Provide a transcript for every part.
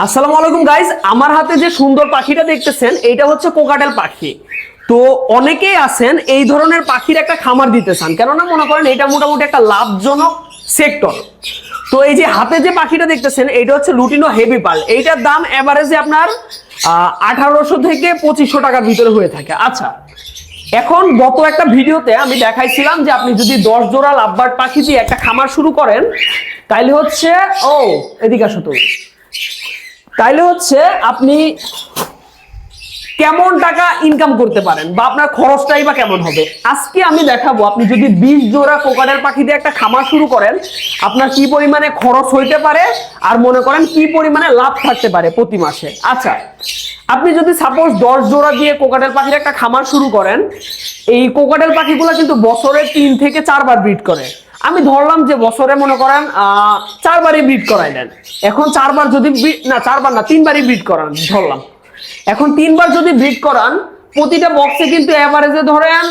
আসসালামু আলাইকুম গাইস, আমার হাতে যে সুন্দর পাখিটা দেখতেছেন এইটা হচ্ছে কোকাটেল পাখি। তো অনেকেই আছেন এই ধরনের পাখির একটা খামার দিতে চান, কেননা মনে করেন এটা মোটামুটি একটা লাভজনক সেক্টর। তো এই যে হাতে যে পাখিটা দেখতেছেন এইটা হচ্ছে লুটিনো হেভি পার্ল। এইটার দাম এভারেজে আপনার 1800 থেকে 2500 টাকার ভিতরে হয়ে থাকে। আচ্ছা, এখন গত একটা ভিডিওতে আমি দেখাইছিলাম যে আপনি যদি 10 জোড়া লাভবার্ড পাখি দিয়ে একটা খামার শুরু করেন তাইলে হচ্ছে এদিকে আসো তো, তাইলে হচ্ছে আপনি কেমন টাকা ইনকাম করতে পারেন বা আপনার খরচটাই বা কেমন হবে। আজকে আমি দেখাবো আপনি যদি 20 জোড়া কোকাটেল পাখি দিয়ে একটা খামার শুরু করেন আপনার কি পরিমাণে খরচ হইতে পারে আর মনে করেন কি পরিমাণে লাভ থাকতে পারে প্রতি মাসে। আচ্ছা, আপনি যদি সাপোজ 10 জোড়া দিয়ে কোকাটেল পাখির একটা খামার শুরু করেন, এই কোকাটেল পাখিগুলো কিন্তু বছরে 3 থেকে 4 বার ব্রিড করে। আমি ধরলাম যে বছরে মনে করেন 4 বারই ব্রিড করাইলেন। এখন 4 বার যদি না 4 বার না 3 বারই ব্রিড করান ধরলাম। এখন 3 বার যদি ব্রিড করান, প্রতিটা বক্সে কিন্তু এভারেজে ধরেন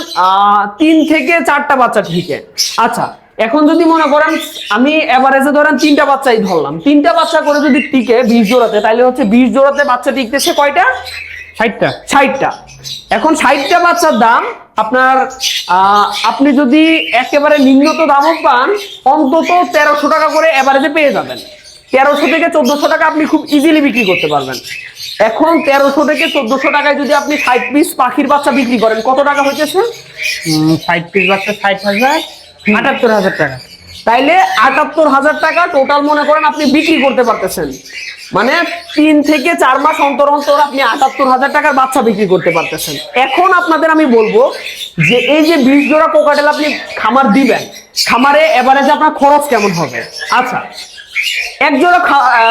3 থেকে 4টা বাচ্চা ঠিকে। আচ্ছা, এখন যদি মনে করেন আমি এভারেজে ধরেন 3টা বাচ্চাই ধরলাম, 3টা বাচ্চা করে যদি টিকে 20 জোড়াতে, তাহলে হচ্ছে 20 জোড়াতে বাচ্চা টিকতেছে কয়টা? 60টা। এখন 60টা বাচ্চার দাম আপনার আপনি যদি একেবারে নিম্নত দামও পান অন্তত 1300 টাকা করে এভারেজে পেয়ে যাবেন। 1300 থেকে 1400 টাকা আপনি খুব ইজিলি বিক্রি করতে পারবেন। এখন 1300 থেকে 1400 টাকায় যদি আপনি 60 পিস পাখির বাচ্চা বিক্রি করেন কত টাকা হইতেছে? 60 পিস বাচ্চা 60,000, 78,000 টাকা। তাইলে 78,000 টাকা টোটাল মনে করেন আপনি বিক্রি করতে পারতেছেন। মানে 3 থেকে 4 মাস অন্তর অন্তর আপনি 78,000 টাকার বাচ্চা বিক্রি করতে পারতেছেন। এখন আপনাদের আমি বলবো যে এই যে 20 জোড়া কোকাটেল আপনি খামার দিবেন, খামারে এভারেজে আপনার খরচ কেমন হবে। আচ্ছা, এক জোড়া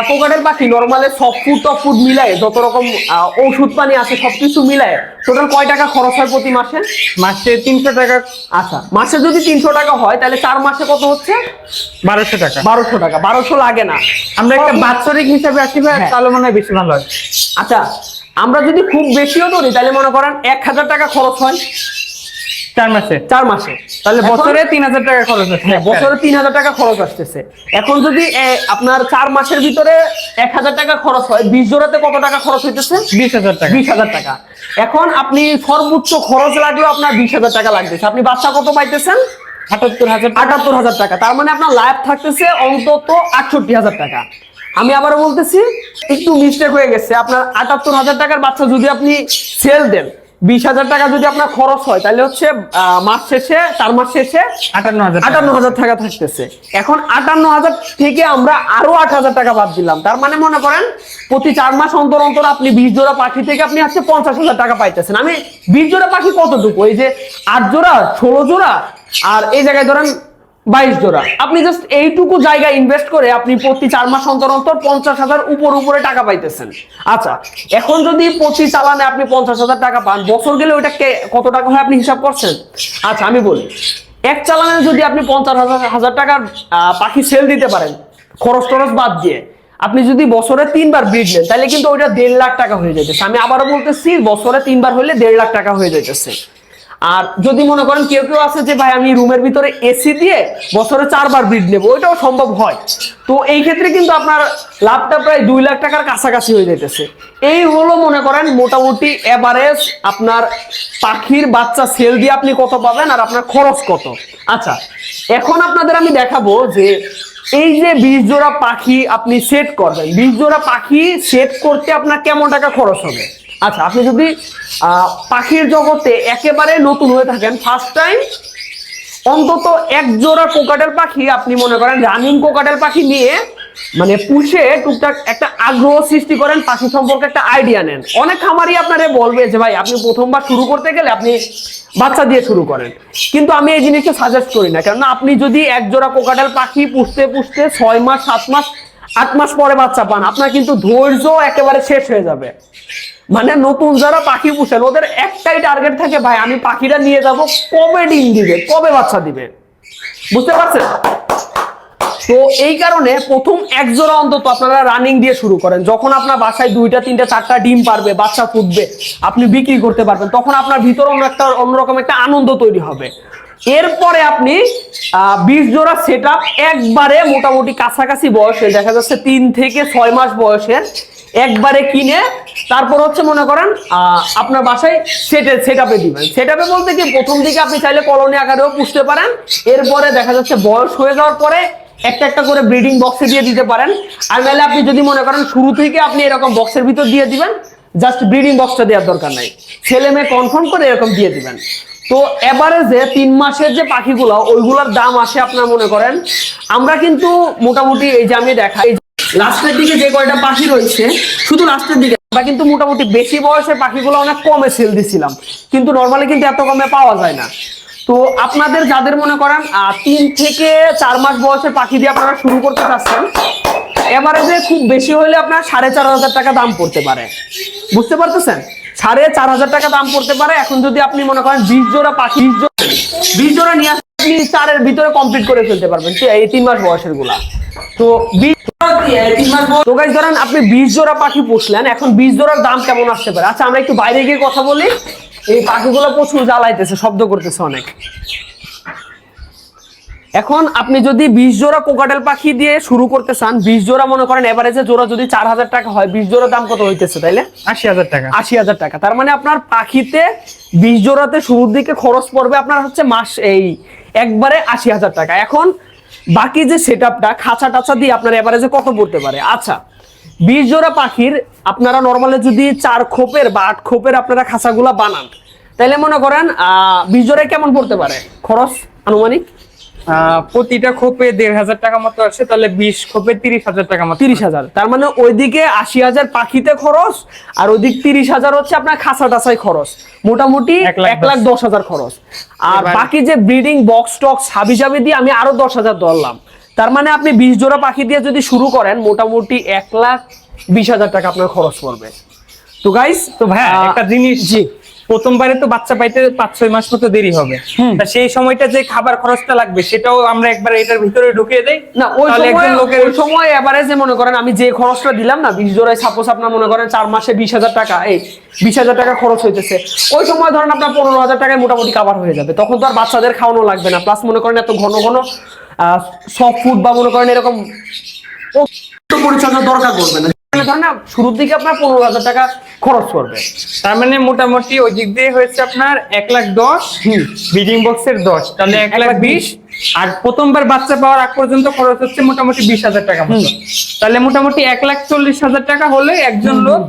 কোকাটেল পাখি নরমালে সফট ফুড টপ ফুড মিলায় যত রকম ওষুধ পানি আছে সবকিছু মিলায় টোটাল কয় টাকা খরচ হয় প্রতি মাসে? মাসে 300 টাকা। আচ্ছা, মাসে যদি 300 টাকা হয় তাহলে 4 মাসে কত হচ্ছে? 1200 টাকা। 1200 টাকা। 1200 লাগে না, আমরা একটা বাৎসরিক হিসাবে আসি ভাই, তাহলে মনে হয় বেশি ভালো হয়। আচ্ছা, আমরা যদি খুব বেশিও ধরি তাহলে মনে করেন 1000 টাকা খরচ হয় 4 মাসে। 4 মাসে, তাহলে বছরে 3000 টাকা খরচ আছে। হ্যাঁ, বছরে 3000 টাকা খরচ আসতেছে। এখন যদি আপনার 4 মাসের ভিতরে 1000 টাকা খরচ হয়, 20 জোড়াতে কত টাকা খরচ হইতেছে? 20,000 টাকা। 20,000 টাকা। এখন আপনি সর্বোচ্চ খরচ লাগলেও আপনার 20,000 টাকা লাগতেছে, আপনি বাচ্চা কত পাইতেছেন? 78,000 টাকা। তার মানে আপনার লাভ থাকতেছে অন্তত 68,000 টাকা। আমি আবারও বলতেছি, একটু মিস্টেক হয়ে গেছে। আপনার 78,000 টাকার বাচ্চা যদি আপনি সেল দেন, 20,000 টাকা যদি আপনার খরচ হয় তাহলে হচ্ছে মাস শেষে 4 মাস শেষে 58,000 টাকা থাকতেছে। এখন 58,000 থেকে আমরা আরো 8,000 টাকা বাদ দিলাম, তার মানে মনে করেন প্রতি 4 মাস অন্তর অন্তর আপনি 20 জোড়া পাখি থেকে আপনি হচ্ছে 50,000 টাকা পাইতেছেন। আমি 20 জোড়া পাখি কতটুকু, এই যে 8 জোড়া 16 জোড়া আর এই জায়গায় ধরেন 22 জোড়া, আপনি জাস্ট এইটুকু জায়গা ইনভেস্ট করে আপনি প্রতি 4 মাস অন্তর অন্তর 50,000 উপরে টাকা পাইতেছেন। আচ্ছা, এখন যদি প্রতি চালানে আপনি 50,000 টাকা পান, বছর গেলে ওইটা কত টাকা হয় আপনি হিসাব করছেন? আচ্ছা, আমি বলি, এক চালানে যদি আপনি 50,000 টাকার পাখি সেল দিতে পারেন খরচ টরচ বাদ দিয়ে, আপনি যদি বছরে 3 বার ব্রিড নেন তাহলে কিন্তু ওইটা 1.5 লাখ টাকা হয়ে যাইতেছে। আমি আবারও বলতেছি, বছরে 3 বার হলে 1.5 লাখ টাকা হয়ে যাইতেছে। আর যদি মনে করেন কেউ আছে যে ভাই আমি রুমের ভিতরে এসি দিয়ে বছরে 4 বার ব্রিড নেবো, ওইটাও সম্ভব হয়। তো এই ক্ষেত্রে কিন্তু আপনার লাভটা প্রায় 2 লাখ টাকার কাছাকাছি হয়ে যাইতেছে। এই হলো মনে করেন মোটামুটি এভারেজ আপনার পাখির বাচ্চা সেল দিয়ে আপনি কত পাবেন আর আপনার খরচ কত। আচ্ছা, এখন আপনাদের আমি দেখাবো যে এই যে 20 জোড়া পাখি আপনি সেট করবেন, 20 জোড়া পাখি সেট করতে আপনার কেমন টাকা খরচ হবে। আচ্ছা, আপনি যদি পাখির জগতে একেবারে নতুন হয়ে থাকেন, ফার্স্ট টাইম, অন্তত এক জোড়া কোকাটেল পাখি আপনি মনে করেন রানিং কোকাটেল পাখি নিয়ে মানে পুষে টুকটাক একটা আগ্রহ সৃষ্টি করেন, পাখি সম্পর্কে একটা আইডিয়া নেন। অনেক খামারি আপনারে বলবে যে ভাই আপনি প্রথমবার শুরু করতে গেলে আপনি বাচ্চা দিয়ে শুরু করেন, কিন্তু আমি এই জিনিসটা সাজেস্ট করি না। কেননা আপনি যদি এক জোড়া কোকাটেল পাখি পুষতে পুষতে 6 মাস 7 মাস 8 মাস পরে বাচ্চা পান, আপনার কিন্তু ধৈর্য একেবারে শেষ হয়ে যাবে। মানে নতুন যারা পাখি পুষেন ওদের একটাই টার্গেট থাকে, ভাই আমি পাখিটা নিয়ে যাব, কবে ডিম দিবে, কবে বাচ্চা দিবে, বুঝতে পারছেন? তো এই কারণে প্রথম এক জোড়া অন্তত আপনারা রানিং দিয়ে শুরু করেন। যখন আপনার বাসায় 2টা 3টা 4টা ডিম পারবে, বাচ্চা ফুটবে, আপনি বিক্রি করতে পারবেন, তখন আপনার ভিতরে অন্যরকম একটা আনন্দ তৈরি হবে। এরপরে আপনি 20 জোড়া সেটআপ একবারে মোটামুটি কাছাকাছি বয়সে, দেখা যাচ্ছে 3 থেকে 6 মাস বয়সের একবারে কিনে তারপর হচ্ছে মনে করেন আপনার বাসায় সেটআপে দিবেন। সেটআপে বলতে কি প্রথম দিকে আপনি চাইলে কলোনি আকারেও পুষতে পারেন, এরপরে দেখা যাচ্ছে বয়স হয়ে যাওয়ার পরে একটা একটা করে ব্রিডিং বক্সে দিয়ে দিতে পারেন। আর নাহলে আপনি যদি মনে করেন শুরু থেকে আপনি এরকম বক্সের ভিতর দিয়ে দিবেন, জাস্ট ব্রিডিং বক্সটা দেওয়ার দরকার নাই, ছেলে মেয়ে কনফার্ম করে এরকম দিয়ে দিবেন। তো এভারেজে 3 মাসের যে পাখিগুলো ওইগুলোর দাম আসে আপনার মনে করেন, আমরা কিন্তু মোটামুটি এই যে আমি দেখাই লাস্টের দিকে যে কয়টা পাখি রয়েছে, শুধু লাস্টের দিকে আমরা কিন্তু মোটামুটি বেশি বয়সের পাখিগুলো অনেক কমে সেল দিছিলাম, কিন্তু নর্মালি কিন্তু এত কমে পাওয়া যায় না। তো আপনাদের যাদের মনে করেন 3 থেকে 4 মাস বয়সের পাখি দিয়ে আপনারা শুরু করতে চাচ্ছেন, এভারেজে খুব বেশি হলে আপনার 4,500 টাকা দাম পড়তে পারে। বুঝতে পারতেছেন? 4,500 টাকা দাম পড়তে পারে। এখন যদি আপনি মনে করেন 20 জোড়া পাখি 20 জোড়া নিয়ে আসলে আপনি 4-এর ভিতরে কমপ্লিট করে ফেলতে পারবেন এই 3 মাস বয়সের গুলা। তো 20 তো গাইস ধরেন আপনি 20 জোড়া পাখি পুষলেন, এখন 20 জোড়ার দাম কেমন আসতে পারে? আচ্ছা আমরা একটু বাইরে গিয়ে কথা বলি। এই পাখিগুলো প্রচুর জ্বালাইতেছে, শব্দ করতেছে অনেক। এখন আপনি যদি 20 জোড়া কোকাটেল পাখি দিয়ে শুরু করতে চান, 20 জোড়া মনে করেন এভারেজে জোড়া যদি 4,000 টাকা হয়, 20 জোড়ার দাম কত হইতেছে তাইলে? 80,000 টাকা। 80,000 টাকা। তার মানে আপনার পাখিতে 20 জোড়াতে শুরুর দিকে খরচ পড়বে আপনার হচ্ছে মাস এই একবারে 80,000 টাকা। এখন বাকি যে সেটআপটা খাঁচা টাচা দিয়ে আপনার এভারেজে কত পড়তে পারে? আচ্ছা 20 জোড়া পাখির আপনারা নরমালি যদি 4 খোপের বা 8 খোপের আপনারা খাঁচাগুলা বানান, তাইলে মনে করেন 20 জোড়ায় কেমন পড়তে পারে খরচ আনুমানিক? প্রতিটা খোপে 1,500 টাকা মতো আসে, তাহলে 20 খোপে 30,000 টাকা মতো। 30,000। তার মানে ওইদিকে 80,000 পাখিতে খরচ, আর ওইদিক 30,000 হচ্ছে আপনার খাঁচা টাচাই খরচ, মোটামুটি 1,10,000 খরচ। আর বাকি যে ব্রিডিং বক্স টক্স হাবি জাবি দিয়ে আমি আরো 10,000 ধরলাম। তার মানে আপনি 20 জোড়া পাখি দিয়ে যদি শুরু করেন মোটামুটি 1,20,000 টাকা আপনার খরচ পড়বে। তো গাইস, তো ভাই একটা জিনিস, জি প্রথমবারে তো বাচ্চা পাইতে 5-6 মাস মতো দেরি হবে, তা সেই সময়টা যে খাবার খরচটা লাগবে সেটাও আমরা একবার এটার ভিতরে ঢুকিয়ে দেই না? ওই সময় এভারেজে মনে করেন আমি যে খরচটা দিলাম না 20 জোড়ায়, সাপোজ আপনার মনে করেন 4 মাসে 20,000 টাকা, এই 20,000 টাকা খরচ হইতেছে, ওই সময় ধরেন আপনার 15,000 টাকায় মোটামুটি কাভার হয়ে যাবে। তখন তো আর বাচ্চাদের খাওয়ানো লাগবে না, প্লাস মনে করেন এত ঘন ঘন সফট ফুড বা মনে করেন এরকম পরিচর্যার দরকার পড়বে না। ধরেন না শুরুর দিকে আপনার 15,000 টাকা খরচ করবে। তার মানে মোটামুটি ওই দিক দিয়ে হয়েছে আপনার 1,10,000, ব্রিডিং বক্সের 10, তাহলে 1,20,000। আর প্রথমবার বাচ্চা পাওয়ার আগ পর্যন্ত খরচ হচ্ছে মোটামুটি 20,000 টাকা মতো, তাহলে মোটামুটি 1,40,000 টাকা হলে একজন লোক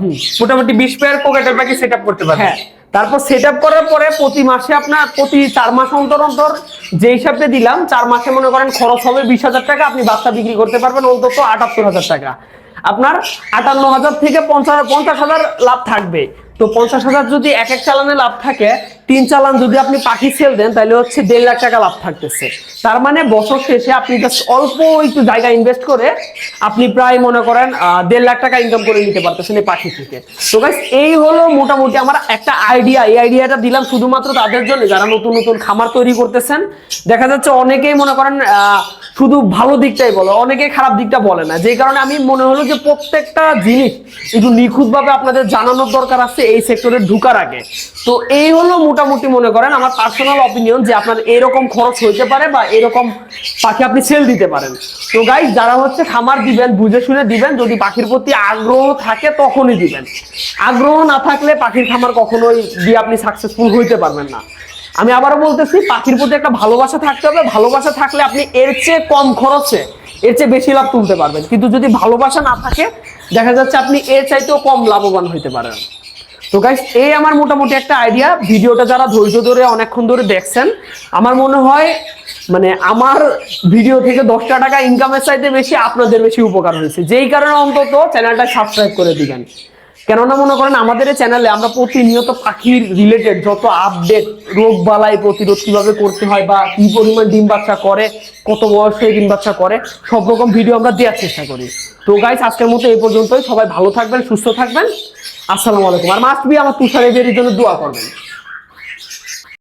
মোটামুটি 20 পেয়ার কোকাটেল পাখি সেট আপ করতে পারবে। হ্যাঁ, তারপর সেট আপ করার পরে প্রতি মাসে আপনার প্রতি 4 মাস অন্তর অন্তর যে হিসাবে দিলাম 4 মাসে মনে করেন খরচ হবে 20,000 টাকা, আপনি বাচ্চা বিক্রি করতে পারবেন অন্তত 78,000 টাকা। আপনার 58,000 থেকে 50,000 লাভ থাকবে। তো 50,000 যদি এক চালানে লাভ থাকে, 3 চালান যদি আপনি পাখি সেল দেন তাহলে হচ্ছে 1.5 লাখ টাকা লাভ থাকতেছে। তার মানে বছর শেষে আপনি জাস্ট অল্প একটু জায়গা ইনভেস্ট করে আপনি প্রায় মনে করেন 1.5 লাখ টাকা ইনকাম করে নিতে পারতেছেন এই পাখি থেকে। তো গাইস এই হলো মোটামুটি আমার একটা আইডিয়া। এই আইডিয়াটা দিলাম শুধুমাত্র তাদের জন্য যারা নতুন নতুন খামার তৈরি করতেছেন। দেখা যাচ্ছে অনেকেই মনে করেন শুধু ভালো দিকটাই বলে, অনেকে খারাপ দিকটা বলে না, যেই কারণে আমি মনে হলো যে প্রত্যেকটা জিনিস একটু নিখুঁতভাবে আপনাদের জানানোর দরকার আছে এই সেক্টরে ঢুকার আগে। তো এই হলো মোটামুটি মনে করেন আমার পার্সোনাল অপিনিয়ন যে আপনার এরকম খরচ হইতে পারে বা এরকম পাখি আপনি সেল দিতে পারেন। তো গাইস যারা হচ্ছে খামার দিবেন বুঝে শুনে দিবেন, যদি পাখির প্রতি আগ্রহ থাকে তখনই দিবেন, আগ্রহ না থাকলে পাখির খামার কখনোই দিয়ে আপনি সাকসেসফুল হইতে পারবেন না। আমি আবারও বলতেছি পাখির প্রতি একটা ভালোবাসা থাকতে হবে, ভালোবাসা থাকলে আপনি এর চেয়ে কম খরচে এর চেয়ে বেশি লাভ তুলতে পারবেন, কিন্তু যদি ভালোবাসা না থাকে দেখা যাচ্ছে আপনি এর চাইতেও কম লাভবান হইতে পারেন। তো গাইস এই আমার মোটামুটি একটা আইডিয়া। ভিডিওটা যারা ধৈর্য ধরে অনেকক্ষণ ধরে দেখছেন, আমার মনে হয় মানে আমার ভিডিও থেকে 10টা টাকা ইনকামের চাইতে বেশি আপনাদের বেশি উপকার হয়েছে, যেই কারণে অন্তত চ্যানেলটা সাবস্ক্রাইব করে দিবেন। কেননা মনে করেন আমাদের এই চ্যানেলে আমরা প্রতিনিয়ত পাখির রিলেটেড যত আপডেট, রোগ বালাই প্রতিরোধ কিভাবে করতে হয় বা কি পরিমাণ ডিম বাচ্চা করে, কত বয়সে ডিম বাচ্চা করে, সব রকম ভিডিও আমরা দেওয়ার চেষ্টা করি। তো গাইস আজকের মতো এই পর্যন্তই। সবাই ভালো থাকবেন, সুস্থ থাকবেন। আসসালামু আলাইকুম। আর মাস্ট বি আমার তুষার এর জন্য দোয়া করবেন।